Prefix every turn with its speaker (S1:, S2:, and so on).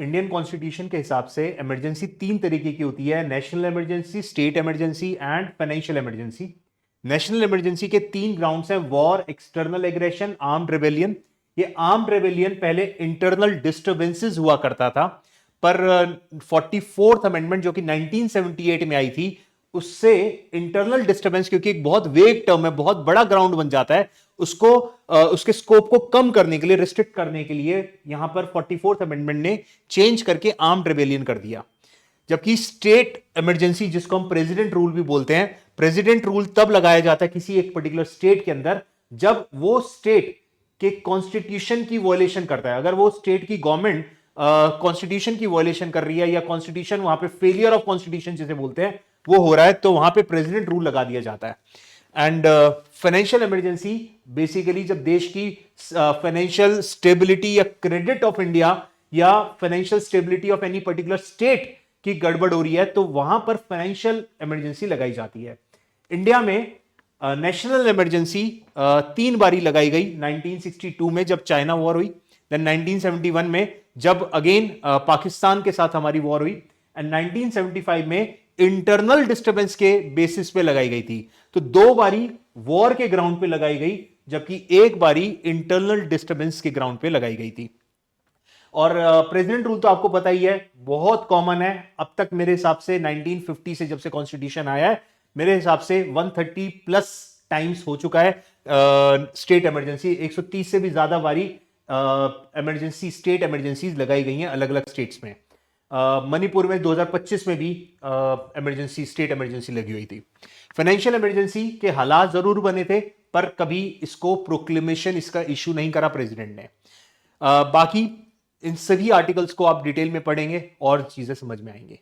S1: Indian constitution के हिसाब से इमरजेंसी तीन तरीके की होती है, national emergency, state emergency and financial emergency. National emergency के तीन ग्राउंड्स हैं, war, external aggression, armed rebellion. ये आर्म्ड रेबेलियन पहले इंटरनल डिस्टर्बेंसेस हुआ करता था, पर 44th अमेंडमेंट जो कि 1978 में आई थी, उससे इंटरनल डिस्टर्बेंस, क्योंकि एक बहुत वेग टर्म है, बहुत बड़ा ग्राउंड बन जाता है, उसको उसके स्कोप को कम करने के लिए, रिस्ट्रिक्ट करने के लिए यहां पर 44th अमेंडमेंट ने चेंज करके आर्म्ड रेबेलियन कर दिया। जबकि स्टेट इमरजेंसी, जिसको हम प्रेसिडेंट रूल भी बोलते हैं, प्रेसिडेंट रूल तब लगाया जाता है किसी एक पर्टिकुलर स्टेट के अंदर जब वो स्टेट के कॉन्स्टिट्यूशन की वॉयलेशन करता है। अगर वो स्टेट की गवर्नमेंट कॉन्स्टिट्यूशन की वॉयलेशन कर रही है, या कॉन्स्टिट्यूशन वहां पे फेलियर ऑफ कॉन्स्टिट्यूशन जिसे बोलते हैं वो हो रहा है, तो वहां पे प्रेसिडेंट रूल लगा दिया जाता है। एंड फाइनेंशियल इमरजेंसी बेसिकली जब देश की फाइनेंशियल स्टेबिलिटी या क्रेडिट ऑफ इंडिया या financial stability of any particular state की गड़बड़ हो रही है, तो वहां पर फाइनेंशियल इमरजेंसी लगाई जाती है। इंडिया में नेशनल इमरजेंसी तीन बारी लगाई गई, 1962 में जब चाइना वॉर हुई, देन 1971 में जब अगेन पाकिस्तान के साथ हमारी वॉर हुई, एंड 1975 में इंटरनल डिस्टर्बेंस के बेसिस पे लगाई गई थी। तो दो बारी वॉर के ग्राउंड पे लगाई गई, जबकि एक बारी इंटरनल डिस्टर्बेंस के ग्राउंड पे लगाई गई थी। और प्रेसिडेंट रूल तो आपको पता ही है, बहुत कॉमन है। अब तक मेरे हिसाब से 1950 से जब से कॉन्स्टिट्यूशन आया है, मेरे हिसाब से 130 प्लस टाइम्स हो चुका है स्टेट इमरजेंसी। 130 से भी ज्यादा बारी इमरजेंसी, स्टेट इमरजेंसीज लगाई गई हैं अलग अलग स्टेट्स में। मणिपुर में 2025 में भी इमरजेंसी, स्टेट इमरजेंसी लगी हुई थी। फाइनेंशियल इमरजेंसी के हालात जरूर बने थे, पर कभी इसको प्रोक्लेमेशन, इसका इशू नहीं करा प्रेसिडेंट ने। बाकी इन सभी आर्टिकल्स को आप डिटेल में पढ़ेंगे और चीजें समझ में आएंगे।